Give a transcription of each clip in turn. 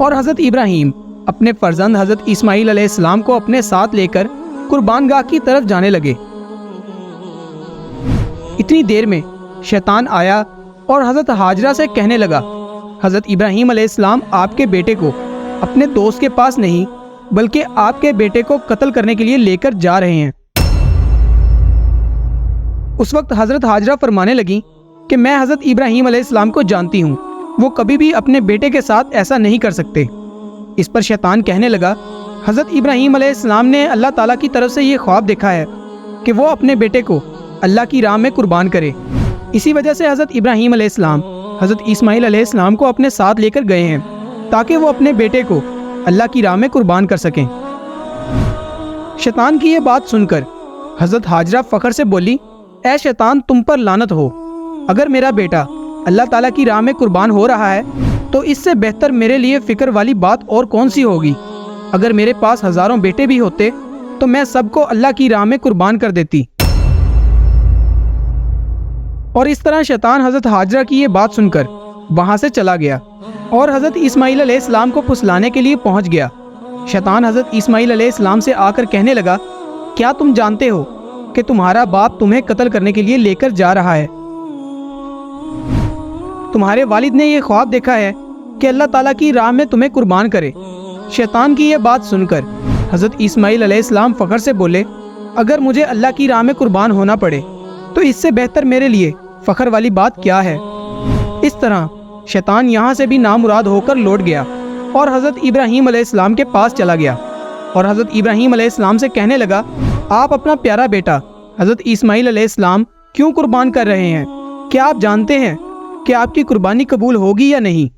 اور حضرت ابراہیم اپنے فرزند حضرت اسماعیل علیہ السلام کو اپنے ساتھ لے کر قربان گاہ کی طرف جانے لگے۔ اتنی دیر میں شیطان آیا اور حضرت ہاجرہ سے کہنے لگا، حضرت ابراہیم علیہ السلام آپ کے بیٹے کو اپنے دوست کے پاس نہیں بلکہ آپ کے بیٹے کو قتل کرنے کے لیے لے کر جا رہے ہیں۔ اس وقت حضرت ہاجرہ فرمانے لگیں کہ میں حضرت ابراہیم علیہ السلام کو جانتی ہوں، وہ کبھی بھی اپنے بیٹے کے ساتھ ایسا نہیں کر سکتے۔ اس پر شیطان کہنے لگا، حضرت ابراہیم علیہ السلام نے اللہ تعالیٰ کی طرف سے یہ خواب دیکھا ہے کہ وہ اپنے بیٹے کو اللہ کی راہ میں قربان کرے، اسی وجہ سے حضرت ابراہیم علیہ السلام حضرت اسماعیل علیہ السلام کو اپنے ساتھ لے کر گئے ہیں تاکہ وہ اپنے بیٹے کو اللہ کی راہ میں قربان کر سکیں۔ شیطان کی یہ بات سن کر حضرت ہاجرہ فخر سے بولی، اے شیطان تم پر لعنت ہو، اگر میرا بیٹا اللہ تعالیٰ کی راہ میں قربان ہو رہا ہے تو اس سے بہتر میرے لیے فکر والی بات اور کون سی ہوگی؟ اگر میرے پاس ہزاروں بیٹے بھی ہوتے تو میں سب کو اللہ کی راہ میں قربان کر دیتی۔ اور اس طرح شیطان حضرت ہاجرہ کی یہ بات سن کر وہاں سے چلا گیا اور حضرت اسماعیل علیہ السلام کو پھسلانے کے لیے پہنچ گیا۔ شیطان حضرت اسماعیل علیہ السلام سے آ کر کہنے لگا، کیا تم جانتے ہو کہ تمہارا باپ تمہیں قتل کرنے کے لیے لے کر جا رہا ہے؟ تمہارے والد نے یہ خواب دیکھا ہے کہ اللہ تعالیٰ کی راہ میں تمہیں قربان کرے۔ شیطان کی یہ بات سن کر حضرت اسماعیل علیہ السلام فخر سے بولے، اگر مجھے اللہ کی راہ میں قربان ہونا پڑے تو اس سے بہتر میرے لیے فخر والی بات کیا ہے؟ اس طرح شیطان یہاں سے بھی نامراد ہو کر لوٹ گیا اور حضرت ابراہیم علیہ السلام کے پاس چلا گیا اور حضرت ابراہیم علیہ السلام سے کہنے لگا، آپ اپنا پیارا بیٹا حضرت اسماعیل علیہ السلام کیوں قربان کر رہے ہیں؟ کیا آپ جانتے ہیں کہ آپ کی قربانی قبول ہوگی یا نہیں؟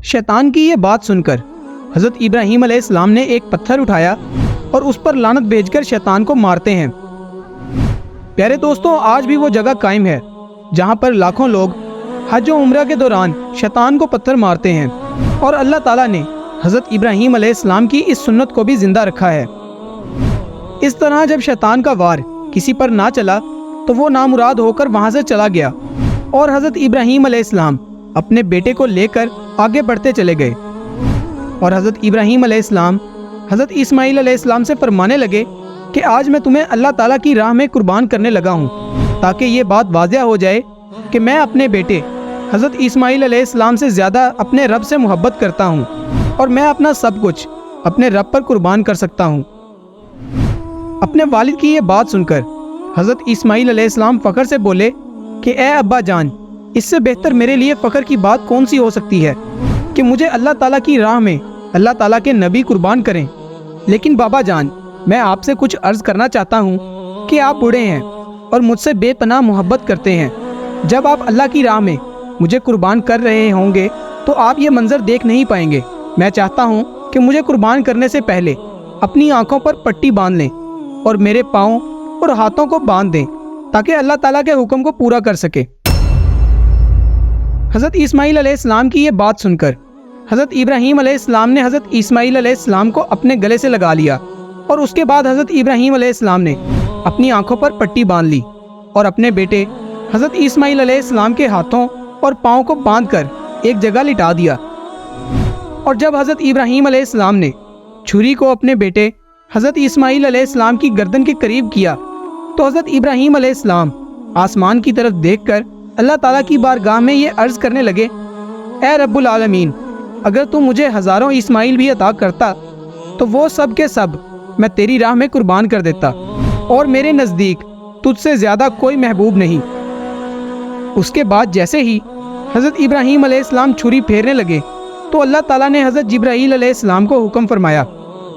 شیطان کی یہ بات سن کر حضرت ابراہیم علیہ السلام نے ایک پتھر اٹھایا اور اس پر لعنت بھیج کر شیطان کو مارتے ہیں۔ پیارے دوستوں، آج بھی وہ جگہ قائم ہے جہاں پر لاکھوں لوگ حج و عمرہ کے دوران شیطان کو پتھر مارتے ہیں، اور اللہ تعالیٰ نے حضرت ابراہیم علیہ السلام کی اس سنت کو بھی زندہ رکھا ہے۔ اس طرح جب شیطان کا وار کسی پر نہ چلا تو وہ نامراد ہو کر وہاں سے چلا گیا اور حضرت ابراہیم علیہ السلام اپنے بیٹے کو لے کر آگے بڑھتے چلے گئے، اور حضرت ابراہیم علیہ السلام حضرت اسماعیل علیہ السلام سے فرمانے لگے کہ آج میں تمہیں اللہ تعالیٰ کی راہ میں قربان کرنے لگا ہوں تاکہ یہ بات واضح ہو جائے کہ میں اپنے بیٹے حضرت اسماعیل علیہ السلام سے زیادہ اپنے رب سے محبت کرتا ہوں اور میں اپنا سب کچھ اپنے رب پر قربان کر سکتا ہوں۔ اپنے والد کی یہ بات سن کر حضرت اسماعیل علیہ السلام فخر سے بولے کہ اے ابا جان، اس سے بہتر میرے لیے فخر کی بات کون سی ہو سکتی ہے کہ مجھے اللہ تعالیٰ کی راہ میں اللہ تعالیٰ کے نبی قربان کریں۔ لیکن بابا جان، میں آپ سے کچھ عرض کرنا چاہتا ہوں کہ آپ بوڑھے ہیں اور مجھ سے بے پناہ محبت کرتے ہیں۔ جب آپ اللہ کی راہ میں مجھے قربان کر رہے ہوں گے تو آپ یہ منظر دیکھ نہیں پائیں گے۔ میں چاہتا ہوں کہ مجھے قربان کرنے سے پہلے اپنی آنکھوں پر پٹی باندھ لیں اور میرے پاؤں اور ہاتھوں کو باندھ دیں تاکہ اللہ تعالیٰ کے حکم کو پورا کر سکے۔ حضرت اسماعیل علیہ السلام کی یہ بات سن کر حضرت ابراہیم علیہ السلام نے حضرت اسماعیل علیہ السلام کو اپنے گلے سے لگا لیا، اور اس کے بعد حضرت ابراہیم علیہ السلام نے اپنی آنکھوں پر پٹی باندھ لی اور اپنے بیٹے حضرت اسماعیل علیہ السلام کے ہاتھوں اور پاؤں کو باندھ کر ایک جگہ لٹا دیا۔ اور جب حضرت ابراہیم علیہ السلام نے چھری کو اپنے بیٹے حضرت اسماعیل علیہ السلام کی گردن کے قریب کیا تو حضرت ابراہیم علیہ السلام آسمان کی طرف دیکھ کر اللہ تعالیٰ کی بارگاہ میں یہ عرض کرنے لگے، اے رب العالمین، اگر تو مجھے ہزاروں اسماعیل بھی عطا کرتا تو وہ سب کے سب میں تیری راہ میں قربان کر دیتا، اور میرے نزدیک تجھ سے زیادہ کوئی محبوب نہیں۔ اس کے بعد جیسے ہی حضرت ابراہیم علیہ السلام چھری پھیرنے لگے تو اللہ تعالیٰ نے حضرت جبرائیل علیہ السلام کو حکم فرمایا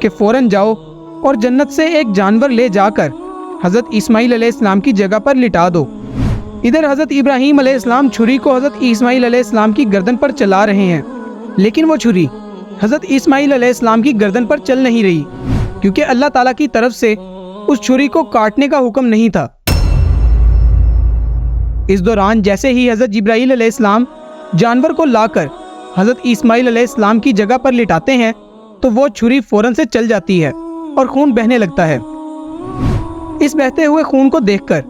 کہ فوراً جاؤ اور جنت سے ایک جانور لے جا کر حضرت اسماعیل علیہ السلام کی جگہ پر لٹا دو۔ ادھر حضرت ابراہیم علیہ السلام چھری کو حضرت اسماعیل علیہ السلام کی گردن پر چلا رہے ہیں، لیکن وہ چھری حضرت اسماعیل علیہ السلام کی گردن پر چل نہیں رہی، کیونکہ اللہ تعالیٰ کی طرف سے اس چھری کو کاٹنے کا حکم نہیں تھا۔ اس دوران جیسے ہی حضرت جبرائیل علیہ السلام جانور کو لا کر حضرت اسماعیل علیہ السلام کی جگہ پر لٹاتے ہیں تو وہ چھری فوراً سے چل جاتی ہے اور خون بہنے لگتا ہے۔ اس بہتے ہوئے خون کو دیکھ کر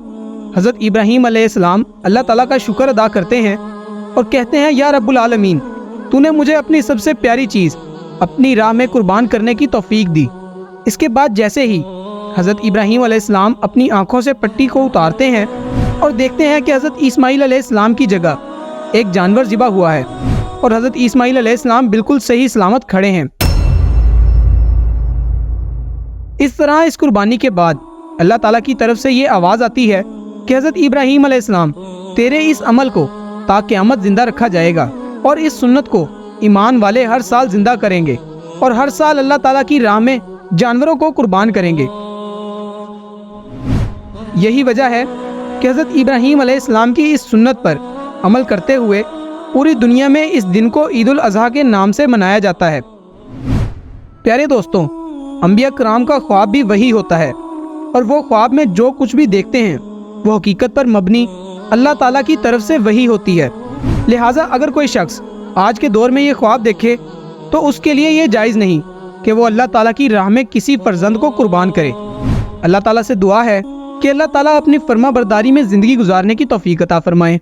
حضرت ابراہیم علیہ السلام اللہ تعالیٰ کا شکر ادا کرتے ہیں اور کہتے ہیں یا رب العالمین، تو نے مجھے اپنی سب سے پیاری چیز اپنی راہ میں قربان کرنے کی توفیق دی۔ اس کے بعد جیسے ہی حضرت ابراہیم علیہ السلام اپنی آنکھوں سے پٹی کو اتارتے ہیں اور دیکھتے ہیں کہ حضرت اسماعیل علیہ السلام کی جگہ ایک جانور ذبح ہوا ہے اور حضرت اسماعیل علیہ السلام بالکل صحیح سلامت کھڑے ہیں۔ اس طرح اس قربانی کے بعد اللہ تعالیٰ کی طرف سے یہ آواز آتی ہے کہ حضرت ابراہیم علیہ السلام، تیرے اس عمل کو تا قیامت زندہ رکھا جائے گا، اور اس سنت کو ایمان والے ہر سال زندہ کریں گے اور ہر سال اللہ تعالیٰ کی راہ میں جانوروں کو قربان کریں گے۔ یہی وجہ ہے کہ حضرت ابراہیم علیہ السلام کی اس سنت پر عمل کرتے ہوئے پوری دنیا میں اس دن کو عید الاضحیٰ کے نام سے منایا جاتا ہے۔ پیارے دوستوں، انبیاء کرام کا خواب بھی وہی ہوتا ہے، اور وہ خواب میں جو کچھ بھی دیکھتے ہیں وہ حقیقت پر مبنی اللہ تعالیٰ کی طرف سے وہی ہوتی ہے۔ لہٰذا اگر کوئی شخص آج کے دور میں یہ خواب دیکھے تو اس کے لیے یہ جائز نہیں کہ وہ اللہ تعالیٰ کی راہ میں کسی فرزند کو قربان کرے۔ اللہ تعالیٰ سے دعا ہے کہ اللہ تعالیٰ اپنی فرما برداری میں زندگی گزارنے کی توفیق عطا فرمائے۔